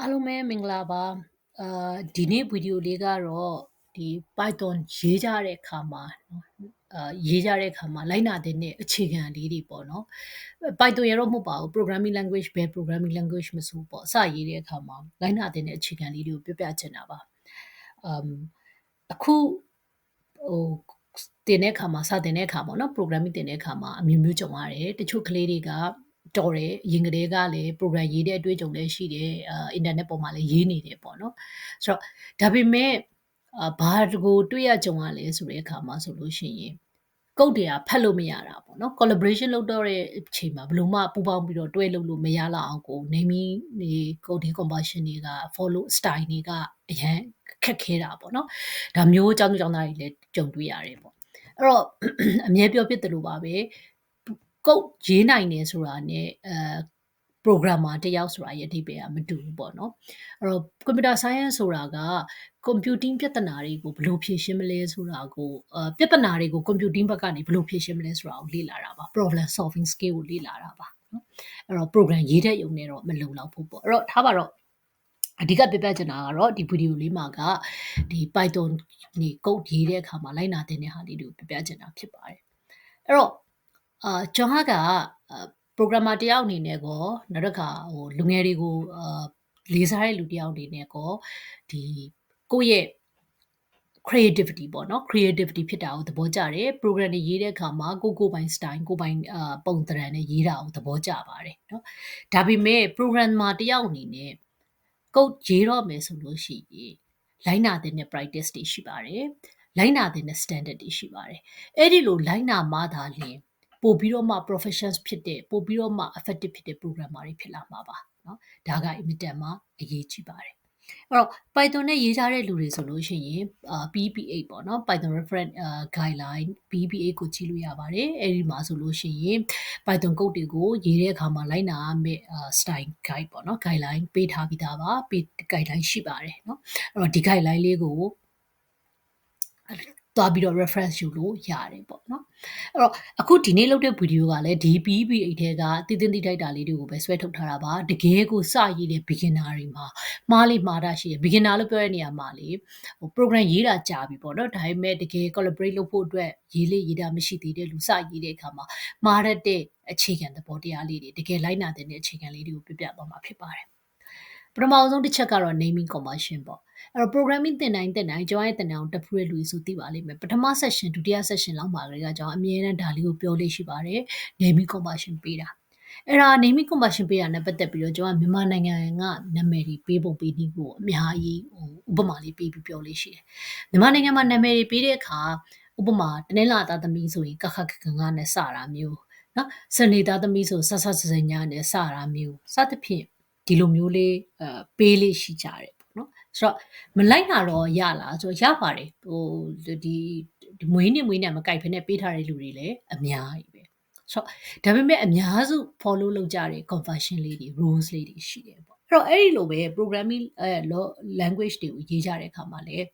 အားလုံးပဲမင်္ဂလာပါဒီနေ့ဗီဒီယိုလေးကတော့ဒီ Python ရေးကြတဲ့အခါမှာလိုက်နာတဲ့အခြေခံလေးတွေပေါ့နော် Python ရတော့မဟုတ်ပါဘူး programming language ပဲ programming language မဆိုပေါ့အစရေးတဲ့အခါမှာလိုက်နာတဲ့အခြေခံလေးတွေကိုပြောပြချင်တာပါအခုတင်တဲ့အခါမှာစတင်တဲ့အခါပေါ့နော် programming တင်တဲ့အခါမှာအမျိုးမျိုးကြုံရတယ်တချို့ကလေးတွေကတော်တယ်အရင်ကတည်းကလည်း program ရေးတဲ့အတွေ့အကြုံလည်းရှိတယ်internet ပေါ်မှာလည်းရေးနေတယ်ပေါ့နော်ဆိုတော့ဒါပေမဲ့ဘာကိုတွေ့ရကြုံရလဲဆိုတဲ့အခါမှာဆိုလို့ရှိရင်ကုတ်တွေကဖတ်လို့မရတာပေါ့နော် collaboration လုပ်တော့တဲ့အချိန်မှာဘယ်လိုမှပူးပေါင်းပြီးတော့တွဲလုပ်လို့မရလောက်အောင်ကို naming တွေ coding conversion တွေက follow style တွေကအရန်ခက်ခဲတာပေါ့နော်ဒါမျိုးအကြောင်းသားတွေလည်းကြုံတွေ့ရတယ်ပေါ့အဲ့တော့အမြဲပြောဖြစ်တယ်လို့ပါပဲကုတ်ရေးနိုင်တယ်ဆိုတာနဲ့programmer တယောက်ဆိုတာရဲ့အဓိပ္ပာယ်ကမတူဘူးပေါ့နော်အဲ့တော့ computer science ဆိုတာက computing ပြဿနာတွေကိုဘယ်လိုဖြေရှင်းမလဲဆိုတာကိုပြဿနာတွေကို computing ဘက်ကနေဘယ်လိုဖြေရှင်းမလဲဆိုတာကိုလေ့လာတာပါ problem solving skill ကိုလေ့လာတာပါနော်အဲ့တော့ program ရေးတဲ့ယုံနဲ့တော့မလုံလောက်ဘူးပေါ့အဲ့တော့ထားပါတော့အဓိကပြပြချင်တာကတော့ဒီဗီဒီယိုလေးမှာကဒီ Python နေ code ရေးတဲ့အခါမှာလိုက်နာတဲ့ဟာလေးတွေကိုပြပြချင်တာဖြစ်ပါတယ်အဲ့တော့ကျွန်တော်ကprogrammer တယောက်အနေနဲ့ကောနောက်တစ်ခါလူငယ်တွေကိုလေးစားတဲ့လူတယောက်အနေနဲ့ကောဒီကိုယ့်ရဲ့ creativity ပေါ့နော် creativity ဖြစ်တာကိုသဘောကျတယ် program တွေရေးတဲ့အခါမှာကိုပိုင် style ကိုပိုင်ပုံသဏ္ဍာန်နဲ့ရေးတာကိုသဘောကျပါတယ်เนาะဒါပေမဲ့ programmer တယောက်အနေနဲ့ code ရေးတော့မယ်ဆိုလို့ရှိရင်လိုက်နာတဲ့ practice တွေရှိပါတယ်လိုက်နာတဲ့ standard တွေရှိပါတယ်အဲ့ဒီလိုလိုက်နာမှသာလျှင်ပို့ပြီးတော့မှ professionals ဖြစ်တဲ့ပို့ပြီးတော့မှ effective ဖြစ်တဲ့ programmer တွေဖြစ်လာမှာပါเนาะဒါကအင်မတန်မှအရေးကြီးပါတယ်အဲ့တော့ Python နဲ့ရေးကြတဲ့လူတွေဆိုလို့ရှိရင်PEP8 ပေါ့နော် Python reference guideline PEP8 ကိုကြည့်လို့ရပါတယ်အဲ့ဒီမှာဆိုလို့ရှိရင် Python code တွေကိုရေးတဲ့အခါမှာလိုက်နာရမယ့် style guide ပေါ့နော် guideline ပေးထားပြီးသားပါ guideline ရှိပါတယ်เนาะအဲ့တော့ဒီ guideline လေးကိုသွားပြီးတော့ reference ယူလို့ရတယ်ပေါ့နော်အဲ့တော့အခုဒီနေ့လုပ်တဲ့ဗီဒီယိုကလည်းဒီ PEP8 ထဲကတည်တင်တည်ထိုက်တာလေးတွေကိုပဲဆွဲထုတ်ထားတာပါတကယ်ကိုစရေးတဲ့ beginner တွေမှာမှားလေးမှားတာရှိတယ် beginner လို့ပြောတဲ့နေရာမှာလေprogram ရေးတာကြာပြီပေါ့နော်ဒါပေမဲ့တကယ် collaborate လုပ်ဖို့အတွက်ရေးတာမရှိသေးတဲ့လူစရေးတဲ့အခါမှာမှားတတ်တဲ့အခြေခံသဘောတရားလေးတွေတကယ်လိုက်နာတဲ့အခြေခံလေးတွေကိုပြပြသွားမှာဖြစ်ပါတယ်ပထမဆုံးတစ်ချက်ကတော့ naming conversion ပေါ့အဲ့တော့ programming သင်တိုင်းကျွန်တော်ရဲ့သင်တန်းကိုတက်ဖူးတဲ့လူတွေဆိုသိပါလိမ့်မယ်ပထမ session ဒုတိယ session လောက်မှာလည်းကျွန်တော်အမြဲတမ်းဒါလေးကိုပြောလေးရှိပါတယ် naming conversion ပေးတာအဲ့ဒါ naming conversion ပေးတာနဲ့ပတ်သက်ပြီးတော့ကျွန်တော်မြန်မာနိုင်ငံကနာမည်တွေပေးဖို့ပေးနည်းဖို့အများကြီးဥပမာလေးပေးပြီးပြောလေးရှိတယ်မြန်မာနိုင်ငံမှာနာမည်တွေပေးတဲ့အခါဥပမာတနင်္လာသားသမီးဆိုရင်ကခခကနဲ့စတာမျိုးနော်စနေသားသမီးဆိုဆဆစညာနဲ့စတာမျိုးစသဖြင့်ဒီလိုမျိုးလေးပေးလေးရှိကြတယ်ပေါ့နော်ဆိုတော့မလိုက်တာတော့ရလားဆိုရပါတယ်ဒီမွေးနေ့မကိုက်ဖ ೇ နဲ့ပေးထားတဲ့လူတွေလည်းအများကြီးပဲဆိုတော့ဒါပေမဲ့အများစု follow လုပ်ကြတဲ့ conversion လေးတွေ rules လေးတွေရှိတယ်ပေါ့အဲ့တော့အဲ့ဒီလိုပဲ programming language တွေကိုရေးကြတဲ့အခါမှာလည်း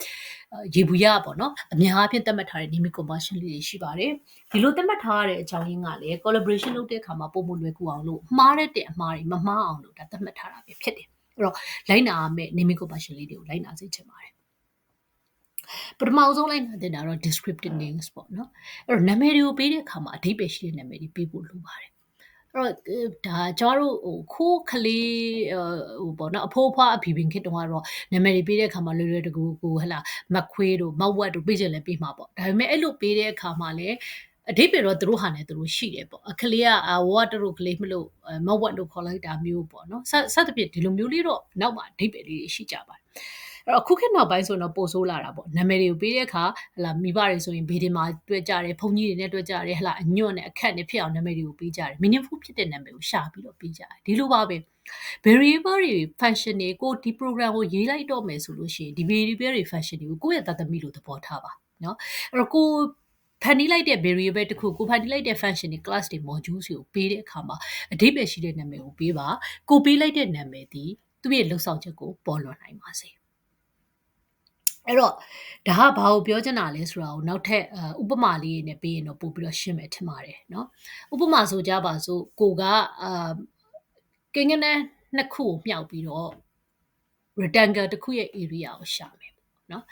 ရေဘူးရပေါ့နော်အများအားဖြင့်သတ်မှတ်ထားတဲ့ naming conversion လေးတွေရှိပါတယ်ဒီလိုသတ်မှတ်ထားရတဲ့အကြောင်းရင်းကလည်း collaboration လုပ်တဲ့အခါမှာပုံမလွယ်ကူအောင်လို့မှားတဲ့အမှားတွေမမှားအောင်လို့ဒါသတ်မှတ်ထားတာပဲဖြစ်တယ်အဲ့တော့လိုက်နာရမယ့် naming conversion လေးတွေကိုလိုက်နာစေချင်ပါတယ်ပထမဆုံးလိုက်နာတဲ့ဒါတော့ descriptive names ပေါ့နော်အဲ့တော့နာမည်တွေကိုပေးတဲ့အခါမှာအဓိပ္ပာယ်ရှိတဲ့နာမည်တွေပေးဖို့လိုပါတယ်အဲ့တော့ဒါကျွန်တော်တို့ခိုးကလေးပေါ့နော်အဖိုးအဖွားအဖေပင်ခေတ်တုန်းကတော့နာမည်တွေပေးတဲ့အခါမှာလွယ်လွယ်တကူဟလာမက်ခွေးတို့မောက်ဝက်တို့ပေးချင်လဲပေးမှာပေါ့ဒါပေမဲ့အဲ့လိုပေးတဲ့အခါမှာလည်းအဓိပ္ပာယ်တော့သူတို့ဟာနဲ့သူတို့ရှိတယ်ပေါ့အခလေးကဝတ်တို့ကလေးမလို့မောက်ဝက်တို့ခေါ်လိုက်တာမျိုးပေါ့နော်စသဖြင့်ဒီလိုမျိုးလေးတော့နောက်မှာအဓိပ္ပာယ်လေးရှိကြပါတယ်အဲ့တော့ခုခေတ်နောက်ပိုင်းဆိုတော့ပိုဆိုးလာတာပေါ့နာမည်တွေကိုပေးတဲ့အခါဟလာမိဘတွေဆိုရင်ဘေးဒီမှာတွေ့ကြတယ်ဘုန်းကြီးတွေနဲ့တွေ့ကြတယ်ဟလာအညွန့်နဲ့အခက်နဲ့ဖြစ်အောင်နာမည်တွေကိုပေးကြတယ် meaningful ဖြစ်တဲ့နာမည်ကိုရှာပြီးတော့ပေးကြတယ်ဒီလိုပါပဲ variable တွေ function တွေကိုဒီ program ကိုရေးလိုက်တော့မယ်ဆိုလို့ရှိရင်ဒီ variable တွေ function တွေကိုကိုယ့်ရဲ့သားသမီးလိုသဘောထားပါเนาะအဲ့တော့ကိုဖန်တီးလိုက်တဲ့ variable တစ်ခုကိုဖန်တီးလိုက်တဲ့ function တွေ class တွေ modules တွေကိုပေးတဲ့အခါမှာအဓိပ္ပာယ်ရှိတဲ့နာမည်ကိုပေးပါကိုပေးလိုက်တဲ့နာမည်ဒီသူ့ရဲ့လှုပ်ဆောင်ချက်ကိုပေါ်လွှန်နိုင်ပါစေအဲ့တော့ဒါကဘာကိုပြောချင်တာလဲဆိုတာကိုနောက်ထပ်ဥပမာလေးနဲ့ပေးရင်တော့ပို့ပြီးတော့ရှင်းမယ်ထင်ပါတယ်เนาะဥပမာဆိုကြပါစို့ကိုကကိန်းဂဏန်းနှစ်ခုကိုမြှောက်ပြီးတော့ rectangle တစ်ခုရဲ့ area ကိုရှာမယ်နော်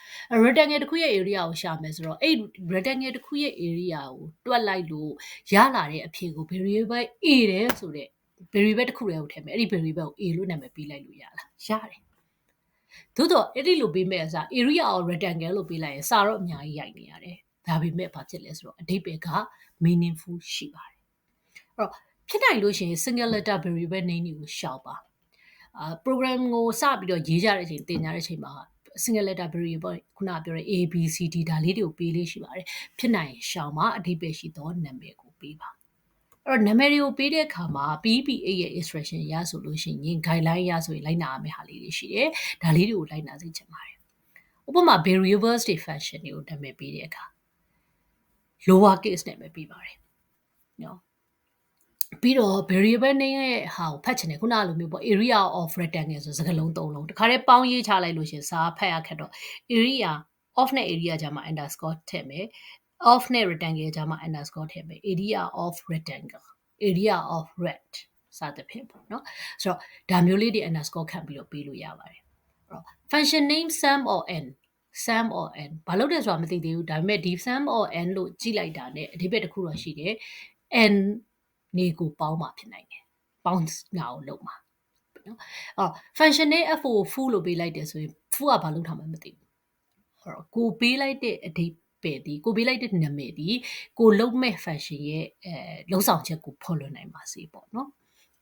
rectangle တစ်ခုရဲ့ area ကိုရှာမယ်ဆိုတော့အဲ့ rectangle တစ်ခုရဲ့ area ကိုတွက်လိုက်လို့ရလာတဲ့အဖြေကို variable a တဲ့ဆိုတဲ့ variable တစ်ခုတည်းကိုထည့်မယ်အဲ့ဒီ variable ကို a လို့နာမည်ပေးလိုက်လို့ရလားရတယ်သို့တော့အဲ့ဒီလိုပေးမဲ့အစား area of rectangle လို့ပေးလိုက်ရင်စာတော့အများကြီးရိုက်နေရတယ်ဒါပေမဲ့ဘာဖြစ်လဲဆိုတော့အဓိပ္ပာယ်က meaningful ရှိပါတယ်အဲ့တော့ဖြစ်နိုင်လို့ရှိရင် single letter variable name တွေကိုရှောင်ပါprogram ကိုစပြီးတော့ရေးကြတဲ့အချိန်သင်ကြတဲ့အချိန်မှာ single letter variable ခုနပြောတဲ့ A B C D ဒါလေးတွေကိုပေးလေးရှိပါတယ်ဖြစ်နိုင်ရင်ရှောင်ပါအဓိပ္ပာယ်ရှိသောနာမည်ကိုပေးပါအဲ့တော့နာမည်တွေကိုပေးတဲ့အခါမှာ PPA ရဲ့ instruction ရဆိုလို့ရှိရင် guideline ရဆိုရင်လိုက်နာရမယ့်ဟာလေးတွေရှိတယ်ဒါလေးတွေကိုလိုက်နာစေချင်ပါတယ်ဥပမာ variables တွေ function တွေကိုနာမည်ပေးတဲ့အခါ lower case နဲ့ပဲပေးပါတယ်နော်ပြီးတော့ variable name ရဲ့ဟာကိုဖတ်ချင်တယ်ခုနလိုမျိုးပေါ့ area of rectangle ဆိုစကားလုံး၃လုံးတခါတည်းပေါင်းရေးချလိုက်လို့ရှင်စာဖတ်ရခက်တော့ area of နဲ့ area ကြားမှာ underscore ထည့်မယ် of နဲ့ rectangle ကြားမှာ underscore ထည့်မယ် area of rectangle area of red စသဖြင့်ပေါ့နော်ဆိုတော့ဒါမျိုးလေးတွေ underscore ခန့်ပြီးတော့ပေးလို့ရပါတယ်အဲ့တော့ function name sum or n ဘာလို့လဲဆိုတာမသိသေးဘူးဒါပေမဲ့ဒီ sum or n လို့ကြည့်လိုက်တာ ਨੇ အဓိပ္ပာယ်တစ်ခုတော့ရှိတယ် n နေကိုပေါင်းမှာဖြစ်နိုင်တယ်ပေါင်းနာကိုလုပ်မှာနော်အော် function နဲ့ f ကို full လို့ပေးလိုက်တယ်ဆိုရင် full ကဘာလုပ်ထားမှမသိဘူးအဲ့တော့ကိုပေးလိုက်တဲ့အဓိပ္ပာယ်ဒီကိုပေးလိုက်တဲ့နာမည်ဒီကိုလုပ်မဲ့ function ရဲ့လုံဆောင်ချက်ကိုဖော်လွှင့်နိုင်ပါစေပေါ့နော်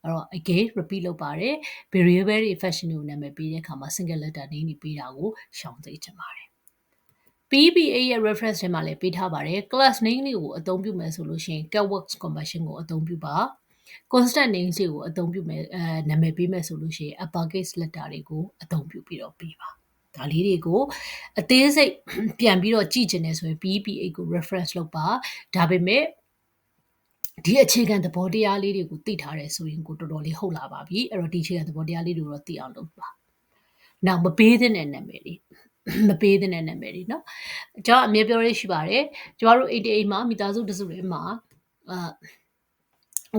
အဲ့တော့ again repeat လုပ်ပါတယ် variable တွေ function တွေကိုနာမည်ပေးတဲ့အခါမှာ single letter name တွေပေးတာကိုရှောင်သိချင်ပါတယ်PPA ရဲ့ reference ထဲမှာလည်းပေးထားပါတယ် class name တွေကိုအသုံးပြုမယ်ဆိုလို့ရှိရင် catworks conversion ကိုအသုံးပြုပါ constant name တွေကိုအသုံးပြုမယ်နာမည်ပေးမယ်ဆိုလို့ရှိရင် uppercase letter တွေကိုအသုံးပြုပြီးတော့ပေးပါဒါလေးတွေကိုအသေးစိတ်ပြန်ပြီးတော့ကြည့်ချင်တယ်ဆိုရင် PPA ကို reference လုပ်ပါဒါပေမဲ့ဒီအခြေခံသဘောတရားလေးတွေကိုသိထားတယ်ဆိုရင်ကိုတော်တော်လေးဟုတ်လာပါပြီအဲ့တော့ဒီအခြေခံသဘောတရားလေးတွေကိုတော့သိအောင်လုပ်ပါနောက်မပေးတဲ့နာမည်တွေမပေးတဲ့နာမည်တွေเนาะကျွန်တော်အမြဲပြောရရှိပါတယ်ကျမတို့88မှာမိသားစုတစုတွေမှာ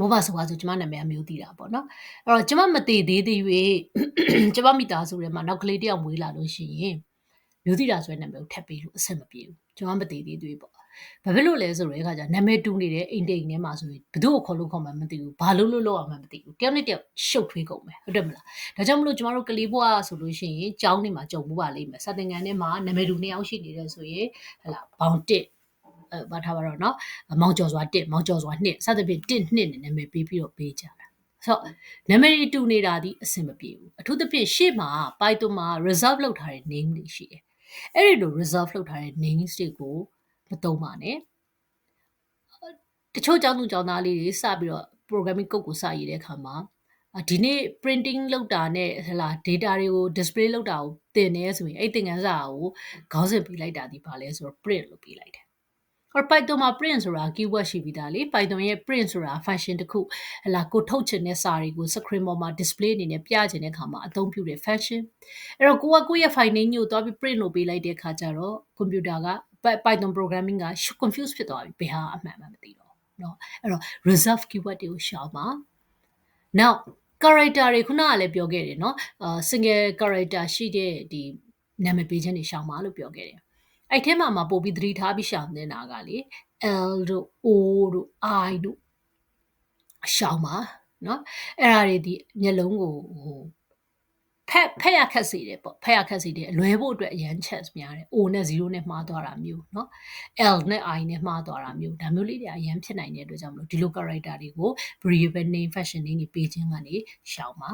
ဘဘဆိုပါဆိုကျမနာမည်အမျိုးသိတာပေါ့เนาะအဲ့တော့ကျမမသိသေးသေး၍ကျမမိသားစုတွေမှာနောက်ကလေးတယောက်မွေးလာလို့ရှိရင်မျိုးသိတာဆိုတဲ့နာမည်ကိုထပ်ပေးလို့အဆင်မပြေဘူးကျမမသိသေးသေးပေါ့ဘာဖြစ်လို့လဲဆိုတော့အခါကျနာမည်တူနေတယ်အိမ်တိမ်ထဲမှာဆိုရင်ဘယ်သူ့ကိုခေါ်လို့ခေါ်မှမသိဘူးဘာလို့အောင်မှမသိဘူးတယောက်နဲ့တယောက်ရှုပ်ထွေးကုန်မယ်ဟုတ်တယ်မလားဒါကြောင့်မလို့ကျမတို့ကလေးဘွားဆိုလို့ရှိရင်ကျောင်းနေမှာကြုံမှုပါလိမ့်မယ်စာသင်ခန်းထဲမှာနာမည်တူ2ယောက်ရှိနေတယ်ဆိုရင်ဟလာဘောင်တစ်ဘာထားပါတော့เนาะမောင်ကျော်စွာ1မောင်ကျော်စွာ2စသဖြင့်1 2နဲ့နာမည်ပေးပြီးတော့ပေးကြတာဆိုနာမည်တူနေတာဒီအဆင်မပြေဘူးအထူးသဖြင့်ရှေ့မှာ Python မှာ reserve လုပ်ထားတဲ့ name တွေရှိတယ်အဲ့ဒီလို reserve လုပ်ထားတဲ့ names တွေကိုမသုံးပါနဲ့တချို့ကျောင်းသူကျောင်းသားလေးတွေစပြီးတော့ programming code ကိုစရေးတဲ့အခါမှာဒီနေ့ printing လုပ်တာနဲ့ဟလာ data တွေကို display လုပ်တာကိုသင်နေဆိုရင်အဲ့သင်ခန်းစာကိုခေါင်းစဉ်ပေးလိုက်တာဒီပါလဲဆိုတော့ print လို့ပေးလိုက်တယ်or Python မှာ print ဆိုတာ keyword ရှိပြီးသားလေ Python ရဲ့ print ဆိုတာ function တစ်ခုဟလာကိုထုတ်ချင်တဲ့စာတွေကို screen ပေါ်မှာ display အနေနဲ့ပြချင်တဲ့အခါမှာအသုံးပြုတဲ့ function အဲ့တော့ကိုယ့်ရဲ့ file name ကိုတွားပြီး print လို့ပေးလိုက်တဲ့အခါကျတော့ computer က Python programming က confuse ဖြစ်သွားပြီဘယ်ဟာအမှန်မှမသိတော့เนาะအဲ့တော့ reserve keyword တွေကိုရှောင်ပါ now character တွေခုနကလည်းပြောခဲ့တယ်เนาะsingle character ရှိတဲ့ဒီနာမည်ပေးခြင်းတွေရှောင်ပါလို့ပြောခဲ့တယ်အဲ့ထဲမှာပို့ပြီးသတိထားပြီးရှောင်နေတာကလေ L တို့ O တို့ I တို့ရှောင်ပါเนาะအဲ့ဒါတွေဒီမျက်လုံးကိုဖက်ရခက်စေတယ်ပေါ့ဖက်ရခက်စေတယ်လွဲဖို့အတွက်အရန် chance များတယ် O နဲ့0နဲ့မှားသွားတာမျိုးเนาะ L နဲ့ I နဲ့မှားသွားတာမျိုးဒါမျိုးလေးတွေအရန်ဖြစ်နိုင်တဲ့အတွက်ကြောင့်မလို့ဒီလို character တွေကို variable name function name တွေပေးခြင်းကနေရှောင်ပါ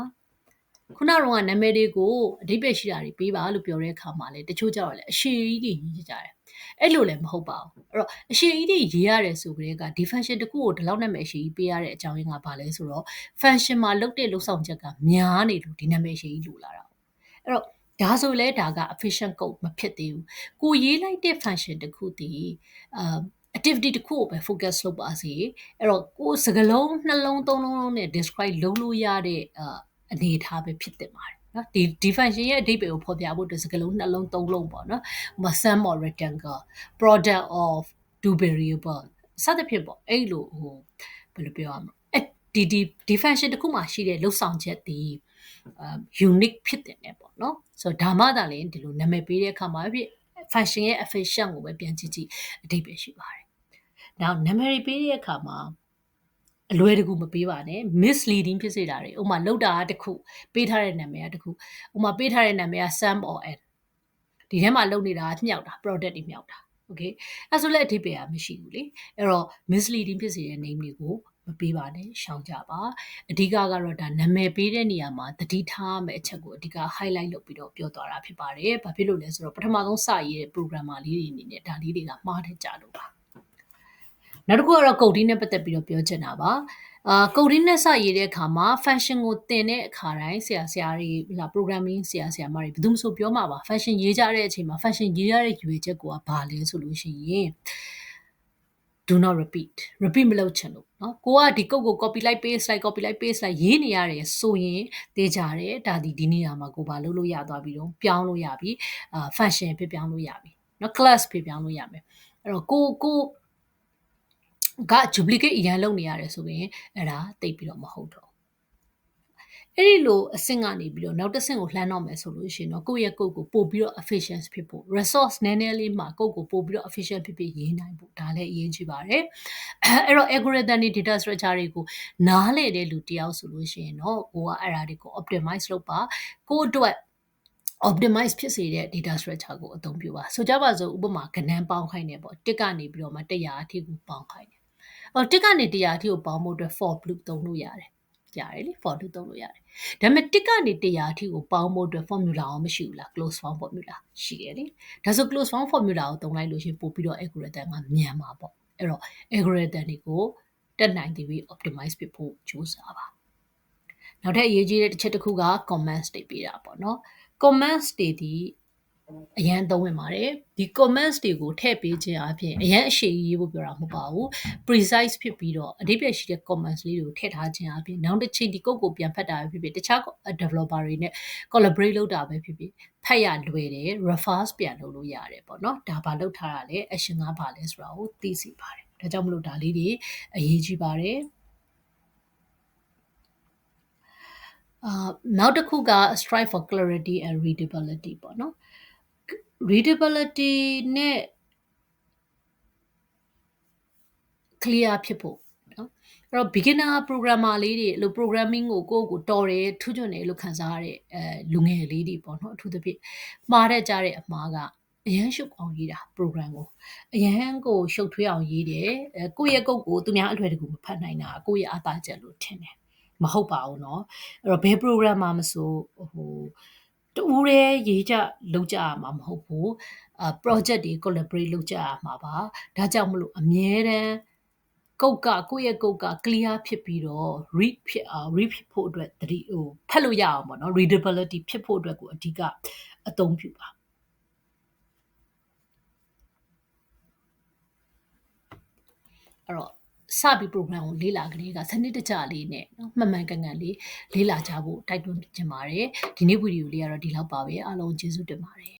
ခုနကတော့နာမည်တွေကိုအဓိပ္ပာယ်ရှိတာတွေပေးပါလို့ပြောတဲ့အခါမှာလေတချို့ကြတော့လေအရှိကြီးတွေရေးကြတယ်အဲ့လိုလည်းမဟုတ်ပါဘူးအဲ့တော့အရှိကြီးတွေရေးရတယ်ဆိုကြတဲ့ကဒီ function တစ်ခုကိုဒီလောက်နာမည်ရှိကြီးပေးရတဲ့အကြောင်းရင်းကဘာလဲဆိုတော့ function မှာလုပ်တဲ့လုပ်ဆောင်ချက်ကများနေလို့ဒီနာမည်ရှိကြီးလိုလာတာအဲ့တော့ဒါဆိုလဲဒါက efficient code မဖြစ်သေးဘူးကိုရေးလိုက်တဲ့ function တစ်ခုတည်activity တစ်ခုကိုပဲ focus လုပ်ပါစေအဲ့တော့ကိုစကလုံးနှလုံးသုံးလုံးနဲ့ describe လုပ်လို့ရတဲ့အနေထားပဲဖြစ်တင်ပါတယ်နော်ဒီ function ရဲ့အဓိပ္ပာယ်ကိုဖော်ပြဖို့အတွက်စကားလုံးနှလုံးသုံးလုံးပေါ့နော်ဥပမာ sum or rectangle product of two variable စသဖြင့်ပေါ့အဲ့လိုဘယ်လိုပြောရမလဲဒီ function တစ်ခုမှာရှိတဲ့လှုပ်ဆောင်ချက်ဒီunique ဖြစ်တယ်ပေါ့နော် ဆိုတော့ဒါမှသာလေဒီလိုနာမည်ပေးတဲ့အခါမှာဖြစ် function ရဲ့ efficient ကိုပဲပြန်ကြည့်အဓိပ္ပာယ်ရှိပါတယ်။နောက်နာမည်ပေးတဲ့အခါမှာအလွယ်တကူမပေးပါနဲ့ misleading ဖြစ်စေတာတွေဥပမာလောက်တာတစ်ခုပေးထားတဲ့နာမည်ကတစ်ခုဥပမာပေးထားတဲ့နာမည်က sum or n ဒီထဲမှာလုပ်နေတာမြှောက်တာ product တွေမြှောက်တာ okay အဲဆိုလည်းအဓိပ္ပာယ်ကမရှိဘူးလေအဲ့တော့ misleading ဖြစ်စေတဲ့ name တွေကိုမပေးပါနဲ့ရှောင်ကြပါအဓိကကတော့ဒါနာမည်ပေးတဲ့နေရာမှာသတိထားရမယ့်အချက်ကိုအဓိက highlight လုပ်ပြီးတော့ပြောသွားတာဖြစ်ပါတယ်ဘာဖြစ်လို့လဲဆိုတော့ပထမဆုံးစရေးတဲ့ programmer လေးတွေအနေနဲ့ဒါလေးတွေကမှားတဲ့ကြလို့ပါနောက်တစ်ခုကတော့ coding နဲ့ပတ်သက်ပြီးတော့ပြောချင်တာပါcoding နဲ့စရေးတဲ့အခါမှာ function ကိုသင်တဲ့အခါတိုင်းဆရာတွေ programming ဆရာမတွေဘယ်သူမှဆိုပြောမှာပါ function ရေးကြတဲ့အချိန်မှာ function ရေးရတဲ့ရွေချက်ကိုကဘာလဲဆိုလို့ရှိရင် do not repeat မလုပ်ချင်လို့เนาะကိုကဒီ code ကို copy လိုက် paste လိုက်ရေးနေရတယ်ဆိုရင်သိကြတယ်ဒါဒီနေရာမှာကိုဘာလုပ်လို့ရသွားပြီတော့ပြောင်းလို့ရပြီfunction ဖြစ်ပြောင်းလို့ရပြီเนาะ class ဖြစ်ပြောင်းလို့ရမယ်အဲ့တော့ကိုက duplicate အရင်လုပ်နေရတယ်ဆိုရင်အဲ့ဒါတိတ်ပြီးတော့မဟုတ်တော့အဲ့ဒီလိုအဆင့်ကနေပြီးတော့နောက်တစ်ဆင့်ကိုလှမ်းတော့မယ်ဆိုလို့ရှိရင်တော့ကိုယ့်ရဲ့ code ကိုပို့ပြီးတော့ efficient ဖြစ်ဖို့ resource နည်းနည်းလေးမှာ code ကိုပို့ပြီးတော့ efficient ဖြစ်ရေးနိုင်ဖို့ဒါလည်းအရေးကြီးပါတယ်အဲ့တော့ algorithm တွေ data structure တွေကိုနားလည်တဲ့လူတယောက်ဆိုလို့ရှိရင်တော့ကိုကအဲ့ဒါတွေကို optimize လုပ်ပါကိုယ့်အတွက်optimize ဖြစ်စေတဲ့ data structure ကိုအသုံးပြုပါဆိုကြပါစို့ဥပမာကဏ္ဍပေါင်းခိုင်းနေပေါ့တစ်ကနေပြီးတော့မှ100အထိကိုပေါင်းခိုင်းတယ်တစ်ကနေ100အထိကိုပေါင်းဖို့အတွက် for loop သုံးလို့ရတယ်လေ for loop သုံးလို့ရတယ်ဒါပေမဲ့တစ်ကနေ100အထိကိုပေါင်းဖို့အတွက် formula အောင်မရှိဘူးလား close form formula ရှိတယ်လေဒါဆို close form formula ကိုသုံးလိုက်လို့ရှိရင်ပို့ပြီးတော့ algorithm ကမြန်မှာပေါ့အဲ့တော့ algorithm တွေကိုတက်နိုင်သေးပြီး optimize ဖြစ်ဖို့ကြိုးစားပါနောက်ထပ်အရေးကြီးတဲ့တစ်ချက်တစ်ခုက comments တွေပေးတာပေါ့နော် comments တွေဒီအရန်သုံးဝင်ပါတယ်ဒီ comments တွေကိုထည့်ပေးခြင်းအပြင်အရန်အရှိရေးဖို့ပြောတာမဟုတ်ပါဘူး precise ဖြစ်ပြီးတော့အဓိပ္ပာယ်ရှိတဲ့ comments လေးတွေကိုထည့်ထားခြင်းအပြင်နောက်တစ်ချိန်ဒီ code ကိုပြန်ဖတ်တာပဲဖြစ်ဖြစ်တခြား developer တွေနဲ့ collaborate လုပ်တာပဲဖြစ်ဖြစ်ဖတ်ရလွယ်တယ် reverse ပြန်လုပ်လို့ရတယ်ပေါ့နော်ဒါဘာလုပ်ထားတာလဲ action ကဘာလဲဆိုတာကိုသိစေပါတယ်ဒါကြောင့်မလို့ဒါလေးတွေအရေးကြီးပါတယ်နောက်တစ်ခုက strive for clarity and readability ပေါ့နော် readability နဲ့ clear ဖြစ်ဖို့နော်အဲ့တော့ beginner programmer လေးတွေလို့ programming ကိုတော်တယ်ထူးချွန်တယ်လို့ခံစားရတဲ့လူငယ်လေးတွေပေါ့နော်အထူးသဖြင့်မှားတဲ့ကြတဲ့အမှားကအရန်ရှုပ်အောင်ရေးတာ program ကိုအရန်ကိုရှုပ်ထွေးအောင်ရေးတယ်ကိုယ့်ရဲ့ code ကိုသူများအလွယ်တကူမဖတ်နိုင်တာကိုယ့်ရဲ့အားသာချက်လို့ထင်တယ်မဟုတ်ပါဘူးเนาะအဲ့တော့ဘယ် programmer မဆိုတူးရဲရေးကြလုပ်ကြရမှာမဟုတ်ဘူးproject တွေ collaborate လုပ်ကြရမှာပါဒါကြောင့်မလို့အမြဲတမ်းကိုယ့်ရဲ့ code က clear ဖြစ်ပြီးတော့ read ဖြစ်ဖို့အတွက်ဖတ်လို့ရအောင်ပေါ့နော် readability ဖြစ်ဖို့အတွက်ကိုအဓိကအသုံးပြုပါအဲ့တော့စပြီး program ကိုလေ့လာကလေးကစနစ်တကျလေးနဲ့နော်မှန်မှန်ကန်ကန်လေးလေ့လာကြဖို့တိုက်တွန်းချင်ပါတယ်ဒီနေ့ဗီဒီယိုလေးကတော့ဒီလောက်ပါပဲအားလုံးကျေးဇူးတင်ပါတယ်